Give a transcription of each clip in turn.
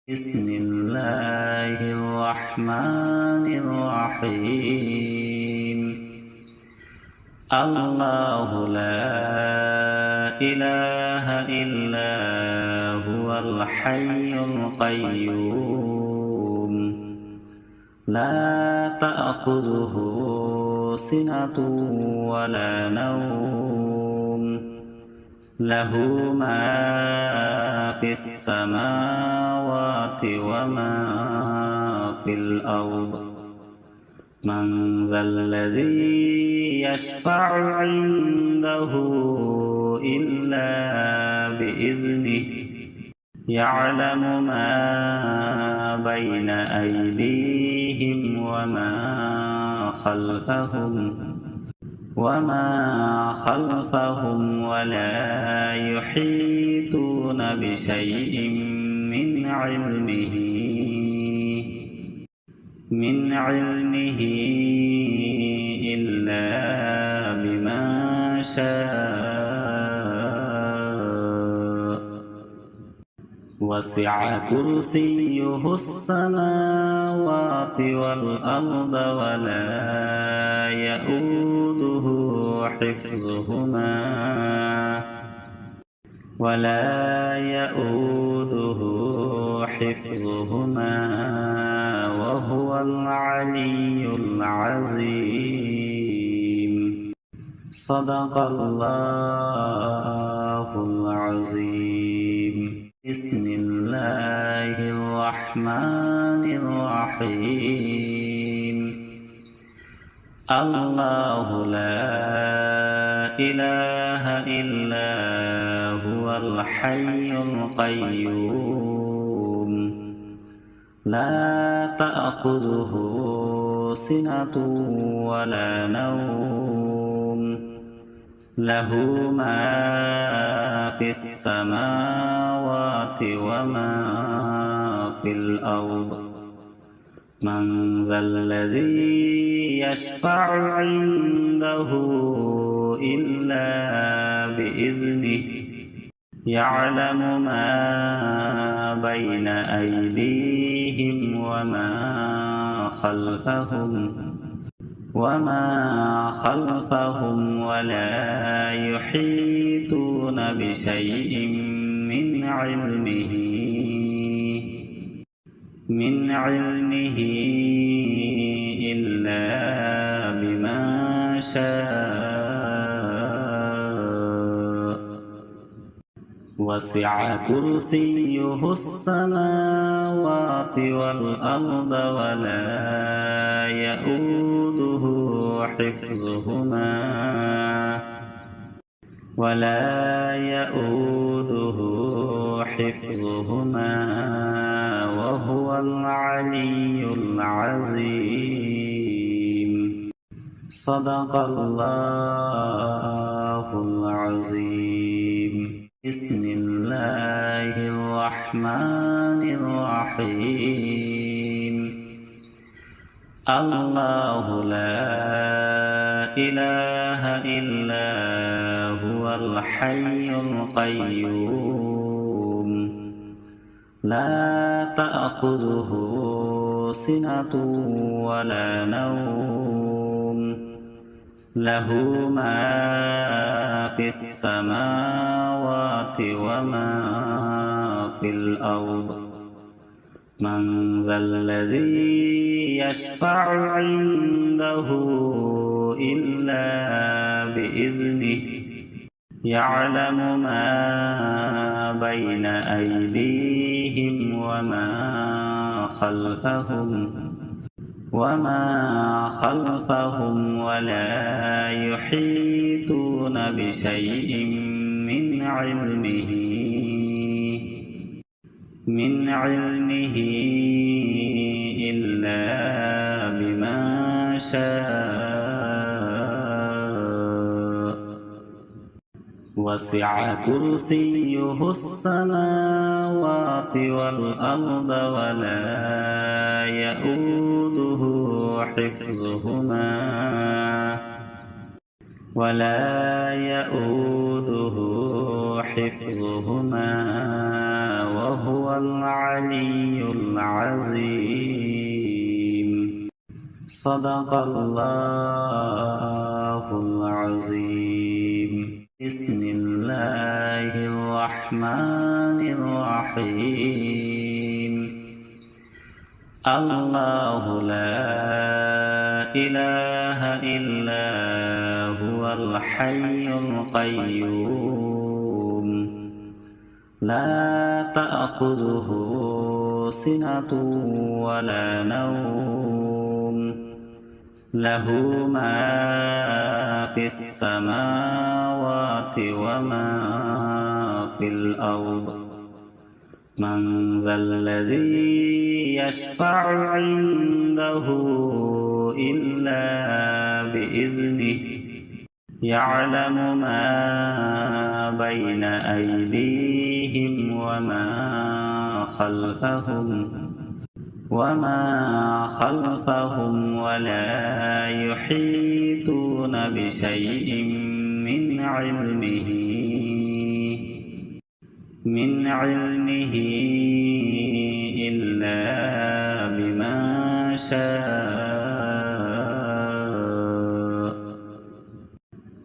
بسم الله الرحمن الرحيم. الله لا إله إلا هو الحي القيوم لا تأخذه سنة ولا نوم له ما في السماوات وما في الأرض من ذا الذي يشفع عنده إلا بإذنه يعلم ما بين أيديهم وما خلفهم ولا يحيطون بشيء من علمه إلا بما شاء وسع كرسيه السماوات والأرض ولا يؤوده حفظهما وهو العلي العظيم. صدق الله العظيم. بسم الله الرحمن الرحيم. الله لا إله إلا هو الحي القيوم لا تأخذه سنة ولا نوم له ما في السماوات وما في الأرض من ذا الذي يشفع عنده إلا بإذنه يعلم ما بين أيديهم وما خلفهم ولا يحيطون بشيء من علمه إلا بما شاء وسع كرسيه السماوات والأرض ولا يؤوده حفظهما وهو العلي العظيم. صدق الله العظيم. بسم الله الرحمن الرحيم. الله لا إله إلا هو الحي القيوم لا تأخذه سنة ولا نوم له ما في السماوات وما في الأرض من ذا الذي يشفع عنده إلا بإذنه يعلم ما بين أيديهم وما خلفهم ولا يحيطون بشيء من علمه إلا بما شاء وسع كرسيه السماوات والأرض ولا يؤوده حفظهما وهو العلي العظيم. صدق الله العظيم. بسم الله الرحمن الرحيم. الله لا إله إلا هو الحي القيوم لا تأخذه سنة ولا نوم له ما في السماوات وما في الأرض من ذا الذي يشفع عنده إلا بإذنه يعلم ما بين أيديهم وما خلفهم ولا يحيطون بشيء من علمه إلا بما شاء.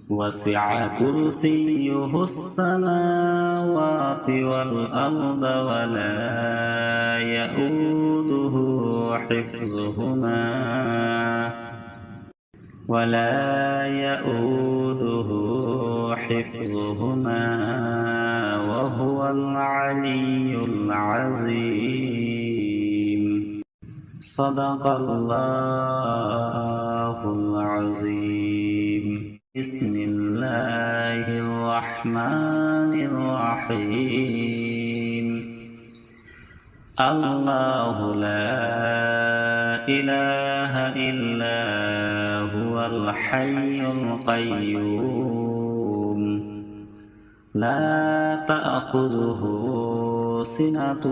وسع كرسيه السماوات والأرض ولا يؤوده حفظهما وهو العلي العظيم. صدق الله العظيم. بسم الله الرحمن الرحيم. الله لا إله إلا هو الحي القيوم لا تأخذه سنة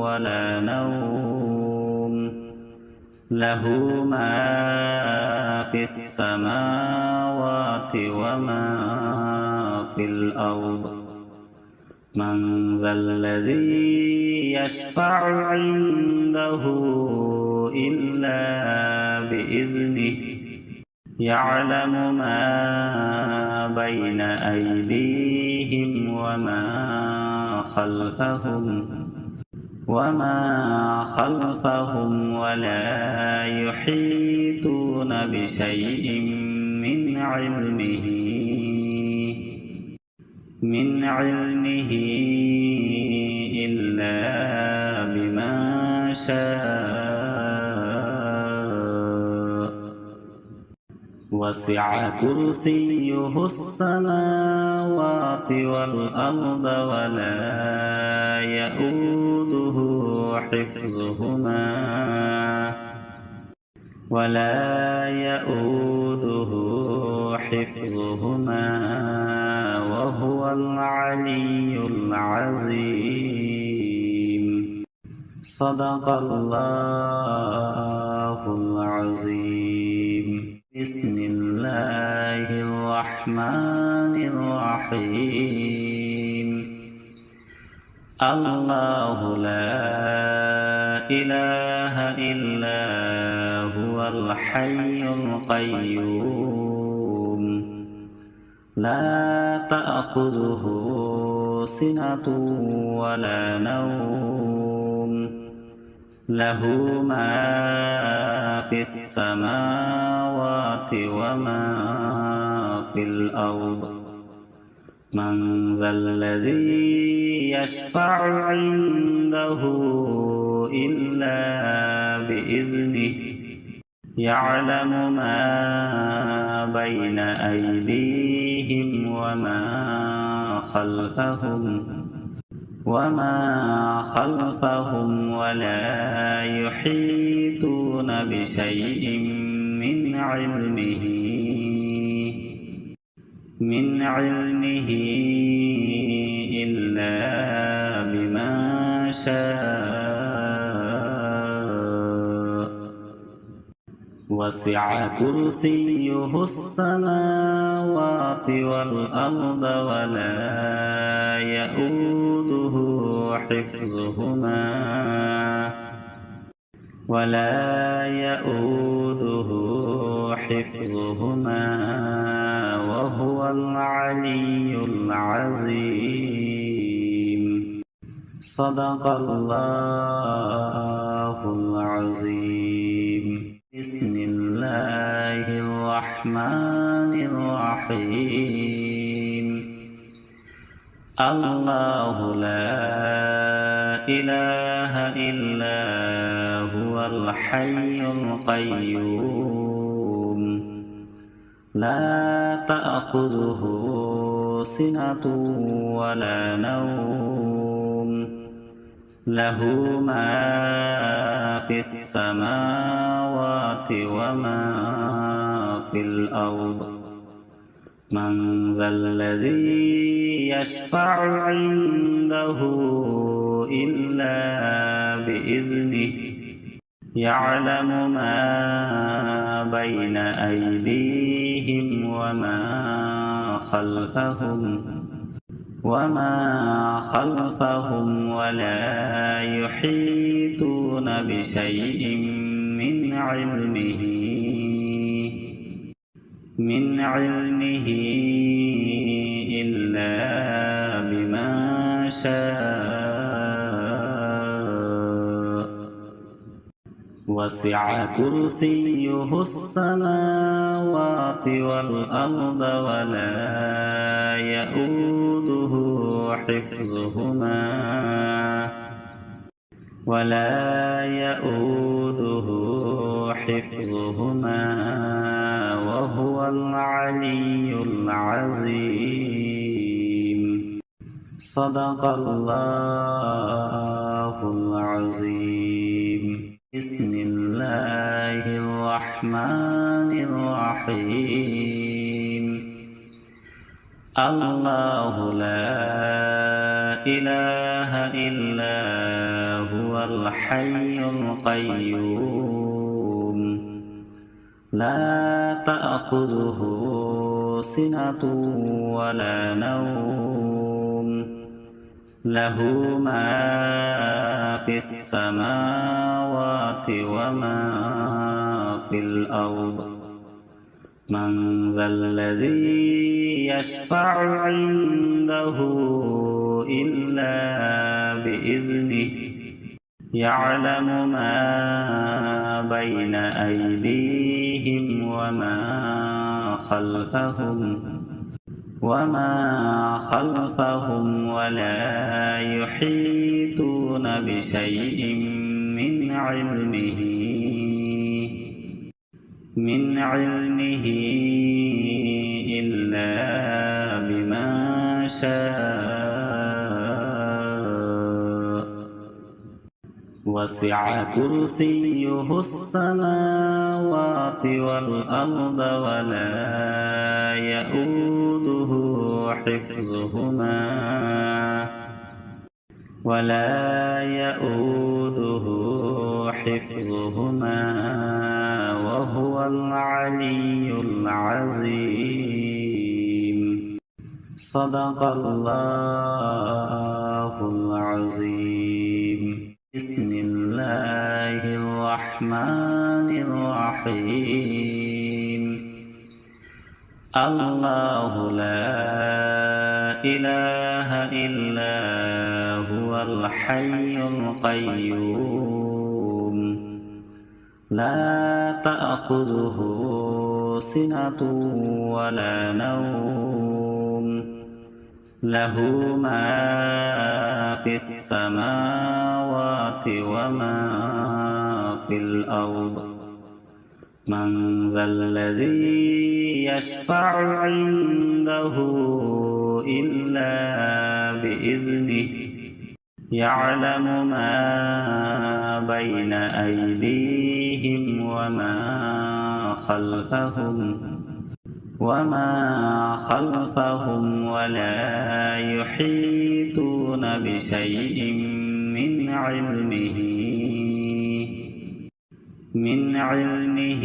ولا نوم له ما في السماوات وما في الأرض من ذا الذي يشفع عنده إلا بإذنه يعلم ما بين أيديهم وما خلفهم ولا يحيطون بشيء من علمه إلا بما شاء. وسع كرسيه السماوات والأرض ولا يؤوده حفظهما وهو العلي العظيم. صدق الله العظيم. بسم الله الرحمن الرحيم. الله لا إله إلا هو الحي القيوم لا تأخذه سنة ولا نوم له ما في السماوات وما في الأرض من ذا الذي يشفع عنده إلا بإذنه يعلم ما بين أيديهم وما خلفهم ولا يحيطون بشيء من علمه إلا بما شاء. وسع كرسيه السماوات والأرض ولا يؤوده حفظهما وهو العلي العظيم. صدق الله العظيم. بسم الله الرحمن الرحيم. الله لا إله إلا هو الحي القيوم لا تأخذه سنة ولا نوم له ما في السماوات وما في الأرض من ذا الذي يشفع عنده إلا بإذنه يعلم ما بين أيديهم وما خلفهم ولا يحيطون بشيء من علمه إلا بما شاء. وسع كرسيه السماوات والأرض ولا يؤوده حفظهما وهو العلي العظيم. صدق الله العظيم. بسم الله الرحمن الرحيم. الله لا إله إلا هو الحي القيوم لا تأخذه سنة ولا نوم له ما في السماوات وما في الأرض من ذا الذي يشفع عنده إلا بإذنه يعلم ما بين أيديهم وما خلفهم ولا يحيطون بشيء من علمه إلا بما شاء. وسع كرسيه السماوات والأرض ولا يؤوده حفظهما وهو العلي العظيم. صدق الله العظيم. بسم الله الرحمن الرحيم. الله لا إله إلا هو الحي القيوم لا تأخذه سنة ولا نوم له ما في السماوات وما في الأرض من ذا الذي يشفع عنده إلا بإذنه يعلم ما بين أيديهم وما خلفهم ولا يحيطون بشيء من علمه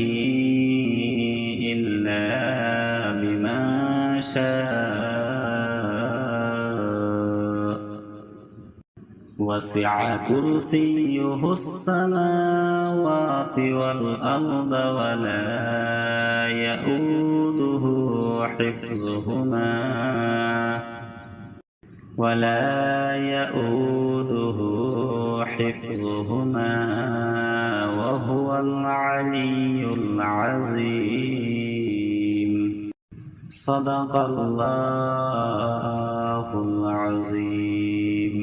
إلا بما شاء وسع كرسيه السماوات والأرض ولا يؤوده حفظهما وهو العلي العظيم. صدق الله العظيم.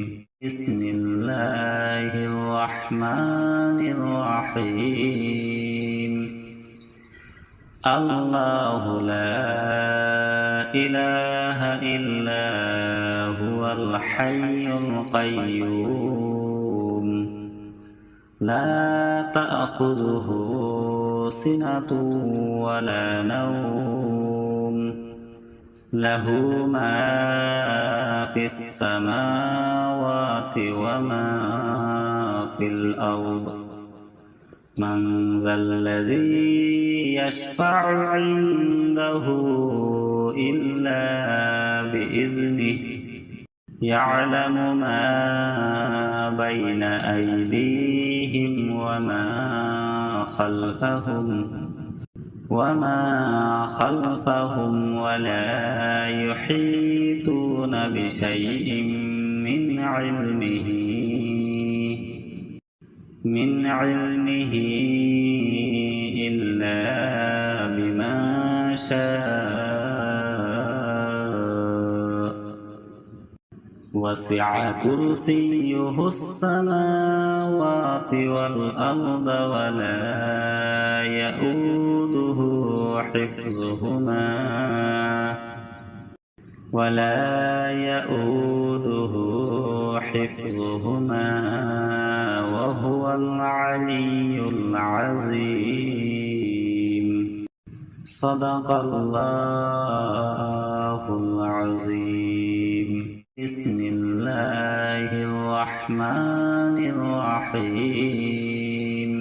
بسم الله الرحمن الرحيم. الله لا إله إلا هو الحي القيوم لا تأخذه سنة ولا نوم له ما في السماوات وما في الأرض من ذا الذي يشفع عنده إلا بإذنه يعلم ما بين أيديهم وما خلفهم ولا يحيطون بشيء من علمه إلا بما شاء وسع كرسيه السماوات والأرض ولا يؤوده حفظهما وهو العلي العظيم. صدق الله العظيم. بسم الله الرحمن الرحيم.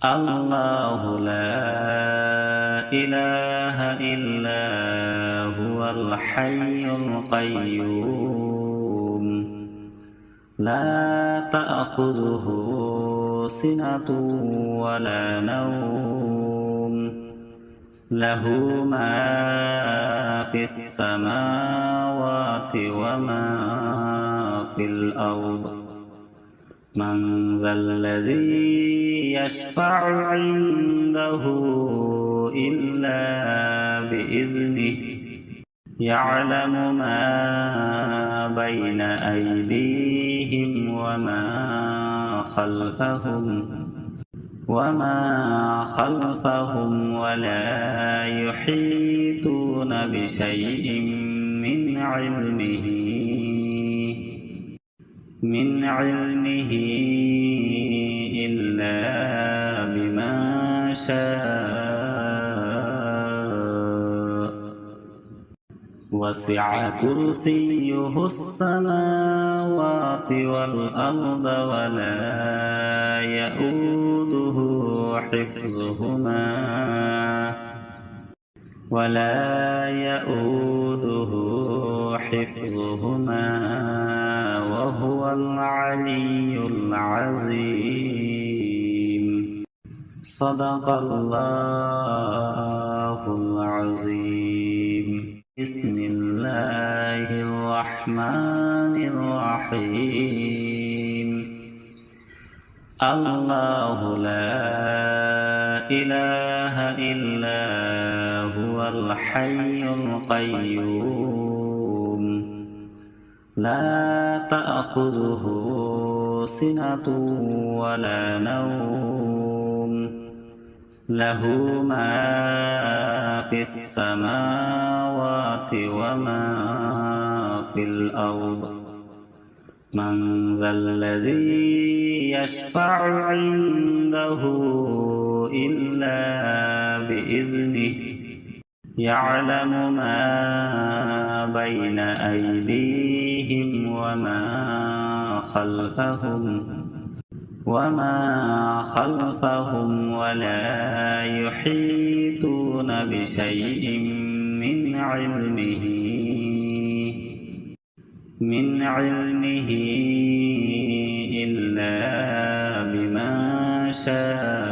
الله لا إله إلا هو الحي القيوم لا تأخذه سنة ولا نوم له ما في السماوات وما في الأرض من ذا الذي يشفع عنده إلا بإذنه يعلم ما بين أيديهم وما خلفهم ولا يحيطون بشيء من علمه إلا بما شاء وسع كرسيه السماوات والأرض ولا يؤوده حفظهما وهو العلي العظيم. صدق الله العظيم. بسم الله الرحمن الرحيم. الله لا إله إلا هو الحي القيوم لا تأخذه سنة ولا نوم له ما في السماوات وما في الأرض من ذا الذي يشفع عنده إلا بإذنه يعلم ما بين أيديهم وما خلفهم ولا يحيطون بشيء من علمه إلا بما شاء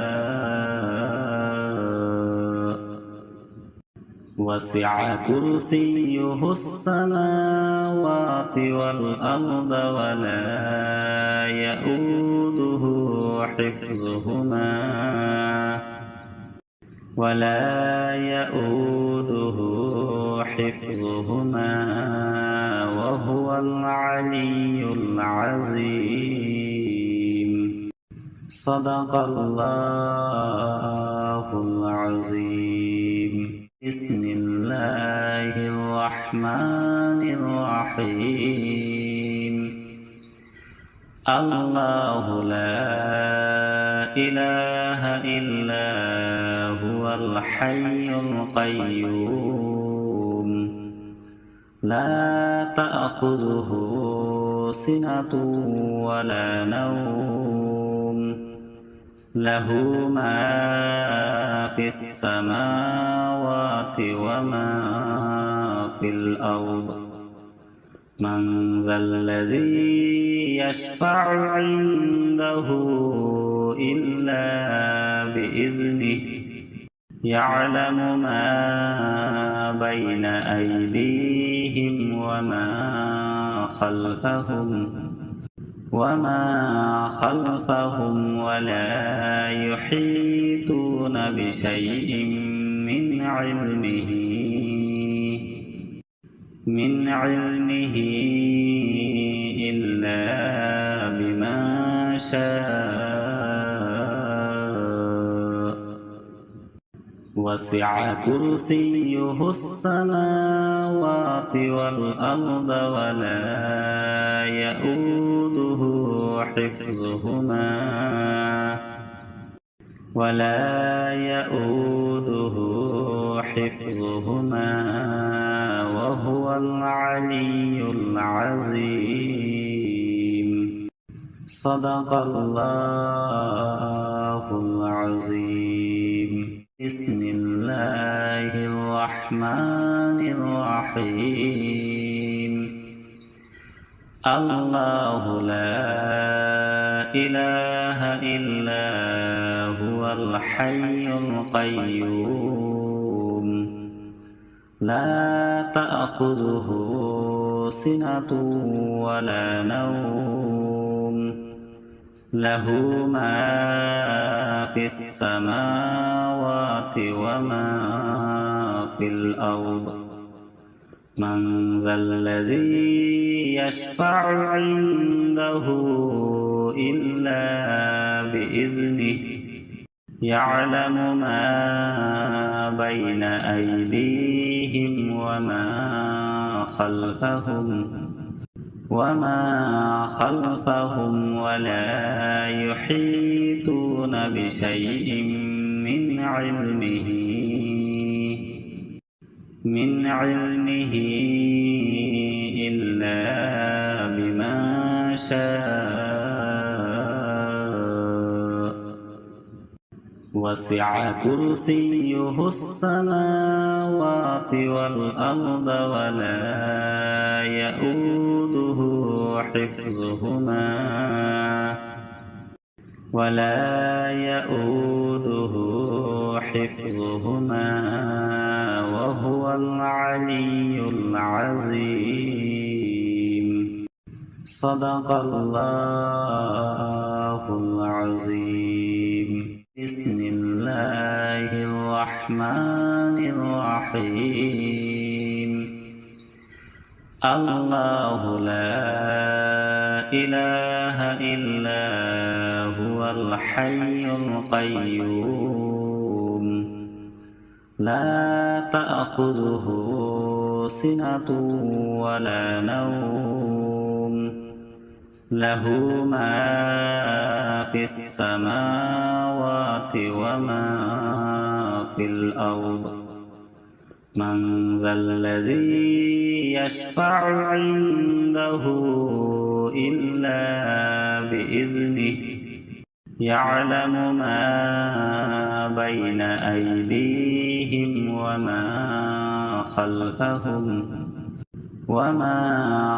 وسع كرسيه السماوات والأرض ولا يؤوده حفظهما وهو العلي العظيم. صدق الله العظيم. بسم الله الرحمن الرحيم. الله لا إله إلا هو الحي القيوم لا تأخذه سنة ولا نوم له ما في السماوات وما في الأرض من ذا الذي يشفع عنده إلا بإذنه يعلم ما بين أيديهم وما خلفهم ولا يحيطون بشيء من علمه إلا بما شاء وسع كرسيه السماوات والأرض ولا يؤوده حفظهما وهو العلي العظيم. صدق الله العظيم. بسم الله الرحمن الرحيم. الله لا إله إلا هو الحي القيوم لا تأخذه سنة ولا نوم له ما في السماوات وما في الأرض من ذا الذي يشفع عنده إلا بإذنه يعلم ما بين أيديهم وما خلفهم ولا يحيطون بشيء من علمه إلا بما شاء وسع كرسيه السماوات والأرض ولا يؤوده حفظهما وهو العلي العظيم. صدق الله العظيم. بسم الله الرحمن الرحيم. الله لا إله إلا هو الحي القيوم لا تأخذه سنة ولا نوم له ما في السماوات وما في الأرض من ذا الذي يشفع عنده إلا بإذنه يعلم ما بين أيديهم وما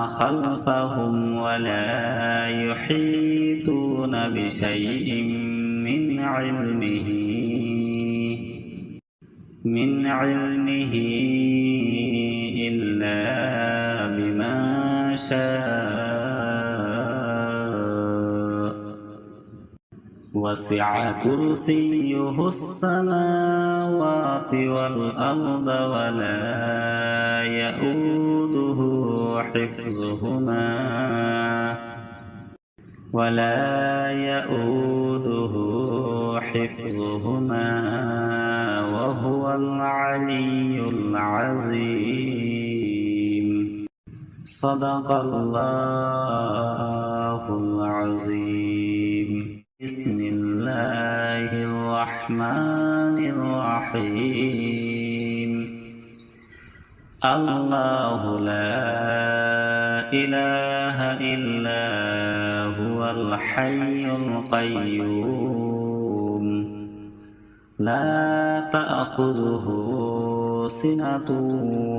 خلفهم ولا يحيطون بشيء من علمه إلا بما شاء وسع كرسيه السماوات والأرض ولا يؤوده حفظهما وهو العلي العظيم. صدق الله العظيم. بسم الله الرحمن الرحيم. الله لا إله إلا هو الحي القيوم لا تأخذه سنة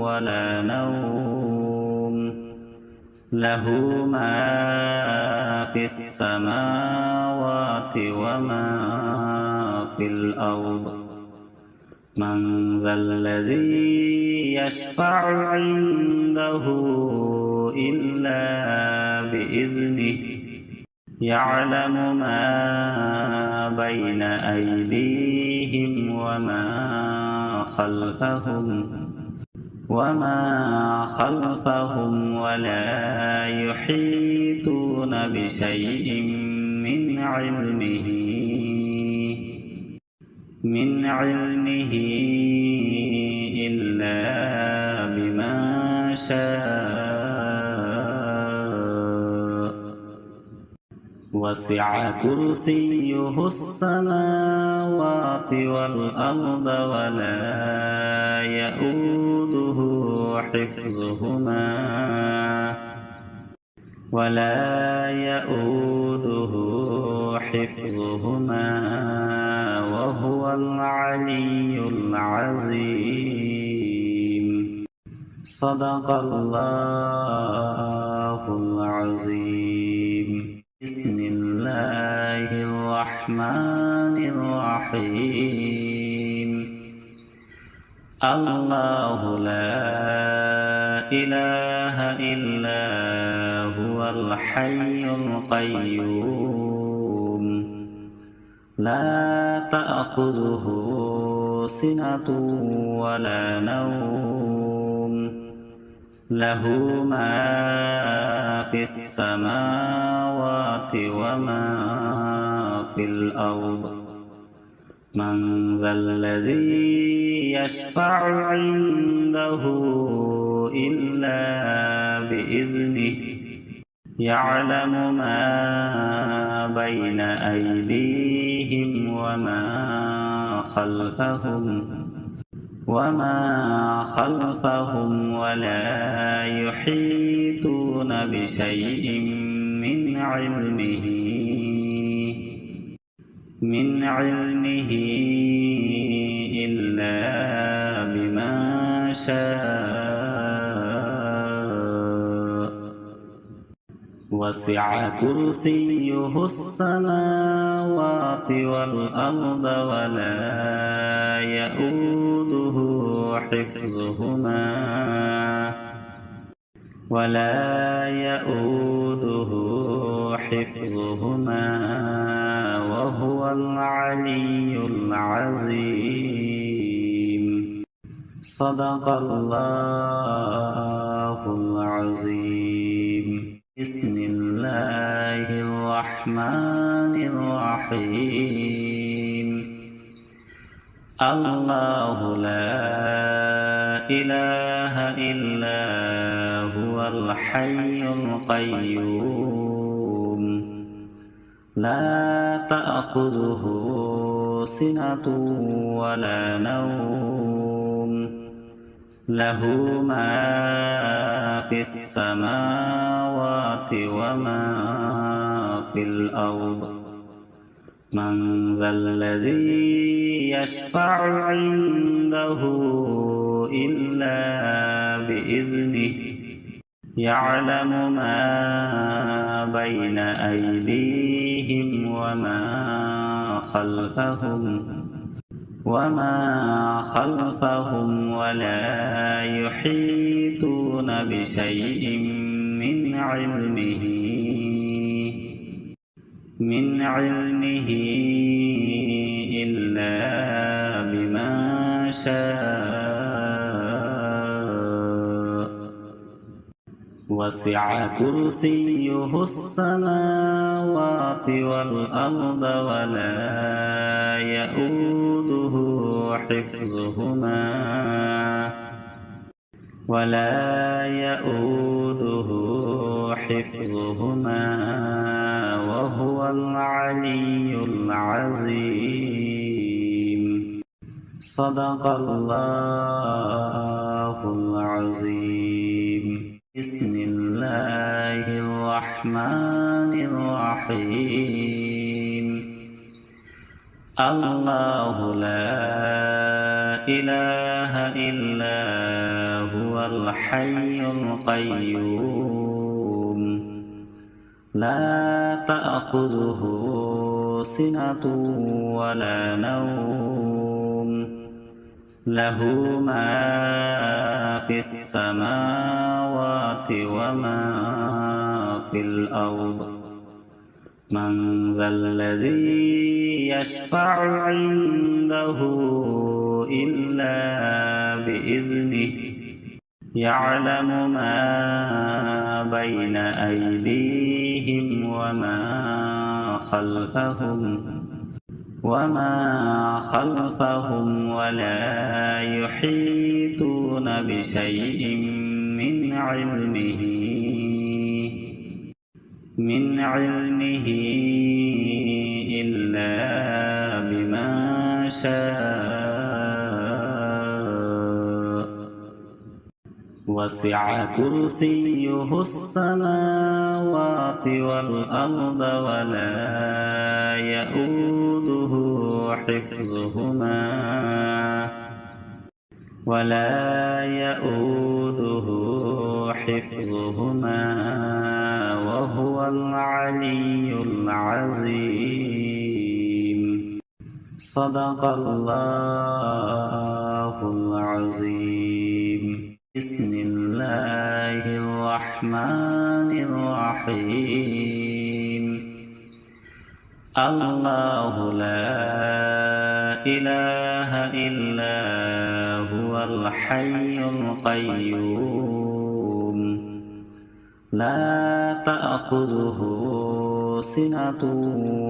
ولا نوم له ما في السماوات وما في الأرض من ذا الذي يشفع عنده إلا بإذنه يعلم ما بين أيديهم وما خلفهم ولا يحيطون بشيء من علمه إلا بما شاء وسع كرسيه السماوات والأرض ولا يؤوده حفظهما وهو العلي العظيم. صدق الله العظيم. بسم الله الرحمن الرحيم. الله لا إله إلا هو الحي القيوم لا تأخذه سنة ولا نوم له ما في السماوات وما في الأرض من ذا الذي يشفع عنده إلا بإذنه يعلم ما بين أيديهم وما خلفهم ولا يحيطون بشيء من علمه إلا بما شاء وسع كرسيه السماوات والأرض ولا يؤوده حفظهما وهو العلي العظيم. صدق الله العظيم. بسم الله الرحمن الرحيم. الله لا إله إلا هو الحي القيوم لا تأخذه سنة ولا نوم له ما في السماوات وما في الأرض من ذا الذي يشفع عنده إلا بإذنه يعلم ما بين أيديهم وما خلفهم ولا يحيطون بشيء من علمه إلا بما شاء وسع كرسيه السماوات والأرض ولا يئوده حفظهما وهو العلي العظيم. صدق الله العظيم. بسم الله الرحمن الرحيم. الله لا إله إلا هو الحي القيوم لا تأخذه سنة ولا نوم له ما في السماوات وما في الأرض. من ذا الذي يشفع عنده إلا بإذنه يعلم ما بين أيديهم وما خلفهم ولا يحيطون بشيء من علمه إلا بما شاء وسع كرسيه السماوات والأرض ولا يئوده حفظهما وهو العلي العظيم. صدق الله العظيم. بسم الله الرحمن الرحيم. الله لا إله إلا هو الحي القيوم لا تأخذه سنة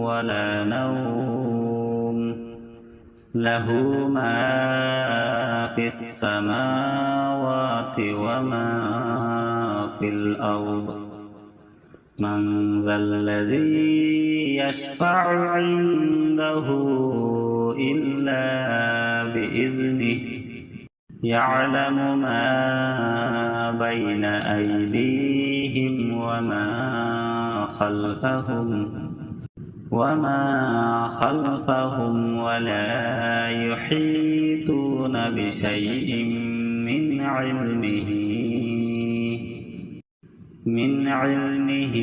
ولا نوم له ما في السماوات وما في الأرض. من ذا الذي يشفع عنده إلا بإذنه يعلم ما بين أيديهم وما خلفهم ولا يحيطون بشيء من علمه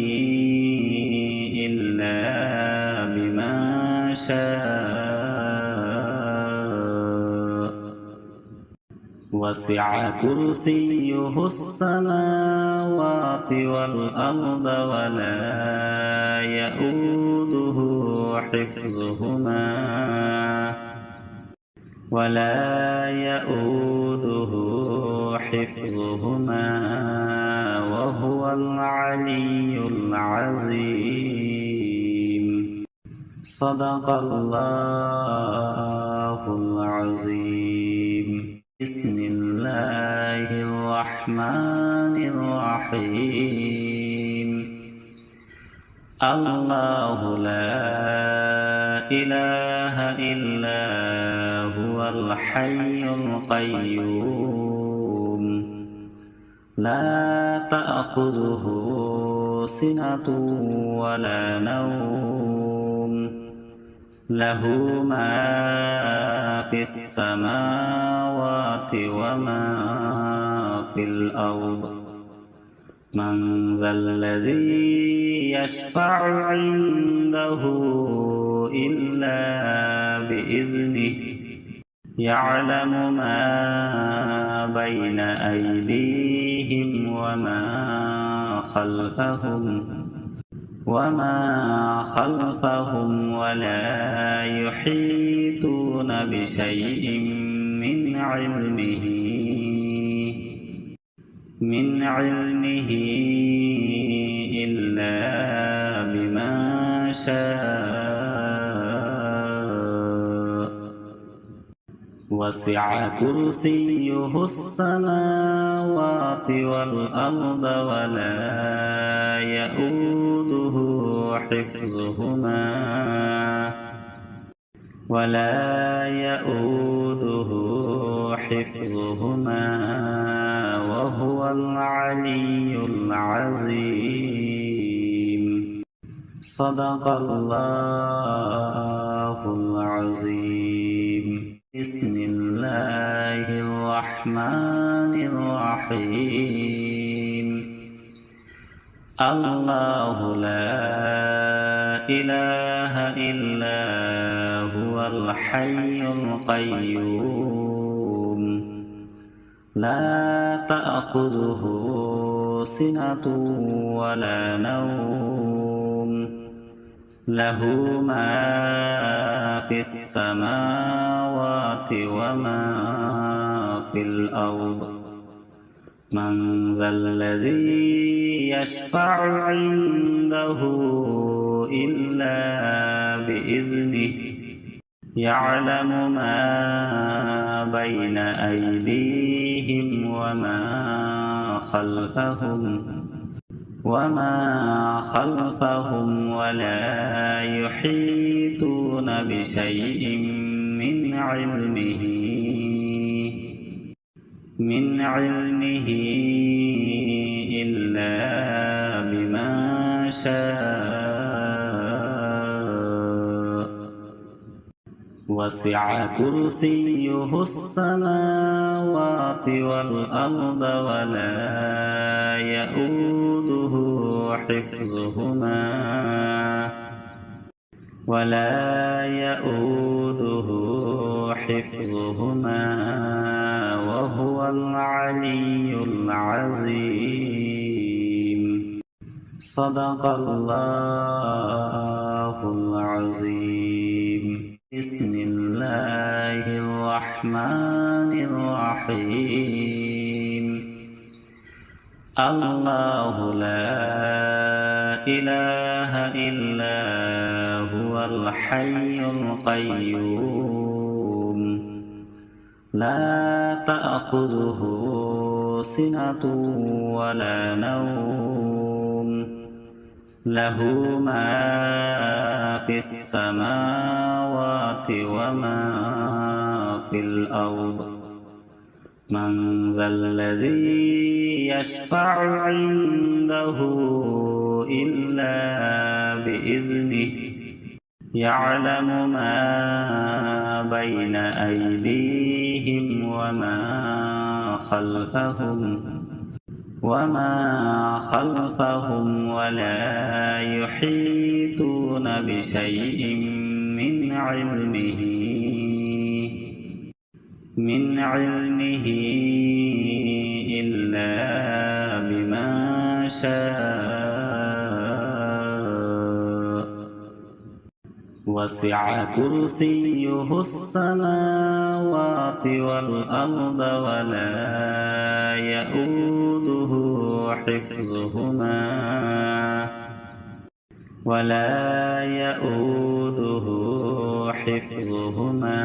إلا بما شاء وسع كرسيه السماوات والأرض ولا يئوده حفظهما وهو العلي العظيم. صدق الله العظيم. بسم الله الرحمن الرحيم. الله لا إله إلا هو الحي القيوم لا تأخذه سنة ولا نوم له ما في السماوات وما في الأرض من ذا الذي يشفع عنده إلا بإذنه يعلم ما بين أيديهم وما خلفهم ولا يحيطون بشيء من علمه إلا بما شاء وسع كرسيه السماوات والأرض ولا يؤوده حفظهما وهو العلي العظيم صدق الله العظيم بسم الله الرحمن الرحيم الله لا إله إلا هو الحي القيوم لا تأخذه سنة ولا نوم له ما في السماوات وما في الأرض من ذا الذي يشفع عنده إلا بإذنه يعلم ما بين أيديهم وما خلفهم ولا يحيطون بشيء من علمه إلا بما شاء وسع كرسيه السماوات والأرض ولا يؤوده حفظهما وهو العلي العظيم صدق الله العظيم بسم الله الرحمن الرحيم الله لا إله إلا هو الحي القيوم لا تأخذه سنة ولا نوم له ما في السماوات وما في الأرض من ذا الذي يشفع عنده إلا بإذنه يعلم ما بين أيديهم وما خلفهم ولا يحيطون بشيء من علمه إلا بما شاء وسع كرسيه السماوات والأرض ولا يؤوده حفظهما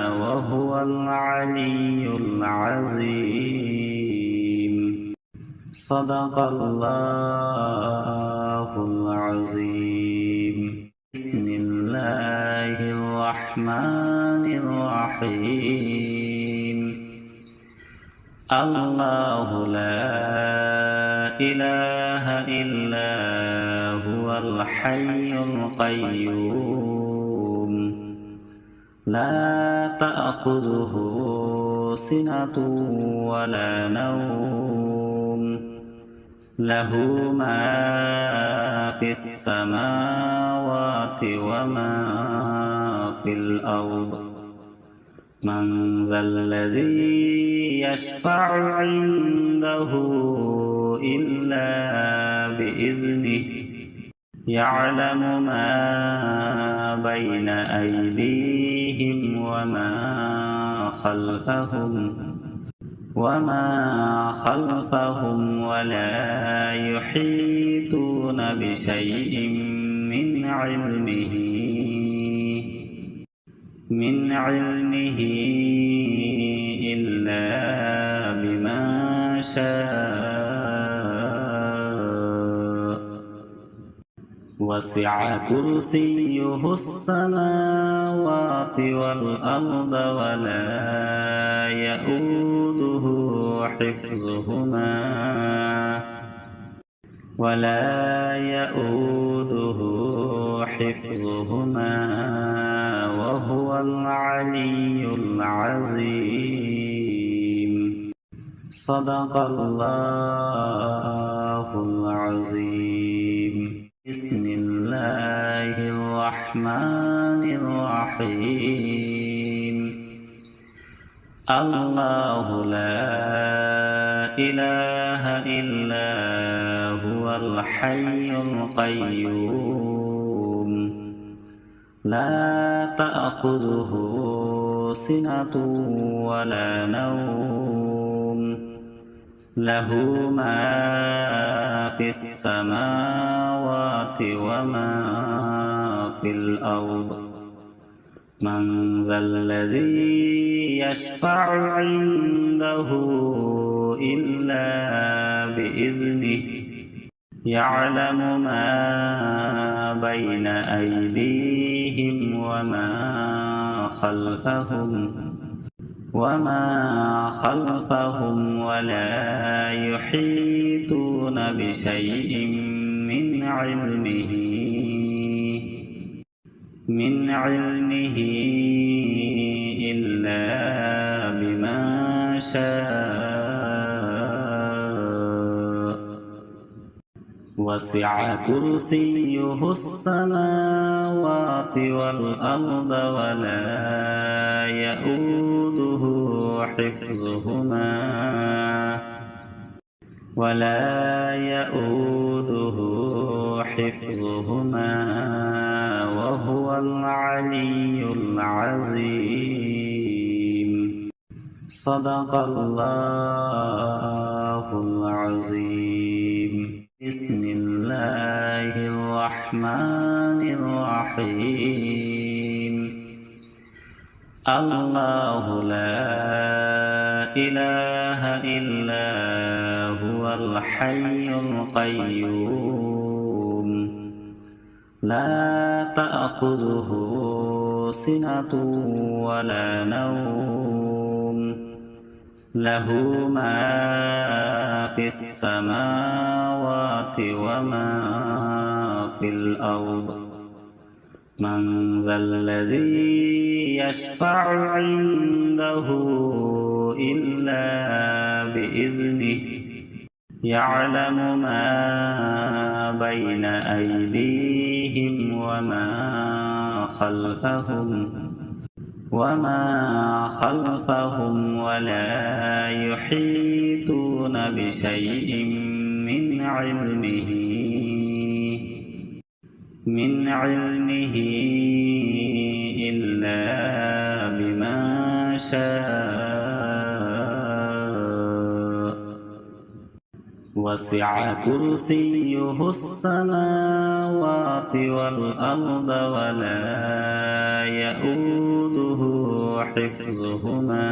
وهو العلي العظيم صدق الله العظيم بسم الله الرحمن الرحيم الله لا إله إلا هو الحي القيوم لا تأخذه سنة ولا نوم له ما في السماوات وما في الأرض من ذا الذي يشفع عنده إلا بإذنه يعلم ما بين أيديهم وما خلفهم ولا يحيطون بشيء من علمه إلا بما شاء وسع كرسيه السماوات والأرض ولا يؤوده حفظهما وهو العلي العظيم صدق الله العظيم بسم الله الرحمن الرحيم الله لا إله إلا هو الحي القيوم لا تأخذه سنة ولا نوم له ما في السماوات وما في الأرض من ذا الذي يشفع عنده إلا بإذنه يعلم ما بين أيديهم وما خلفهم ولا يحيطون بشيء من علمه إلا بما شاء وسع كرسيه السماوات والأرض ولا يؤوده حفظهما وهو العلي العظيم صدق الله العظيم بسم الله الرحمن الرحيم الله لا إله إلا هو الحي القيوم لا تأخذه سنة ولا نوم له ما في السماوات وما في الأرض من ذا الذي يشفع عنده إلا بإذنه يعلم ما بين أيديهم وما خلفهم ولا يحيطون بشيء من علمه إلا بما شاء وسع كرسيه السماوات والأرض ولا يؤوده حفظهما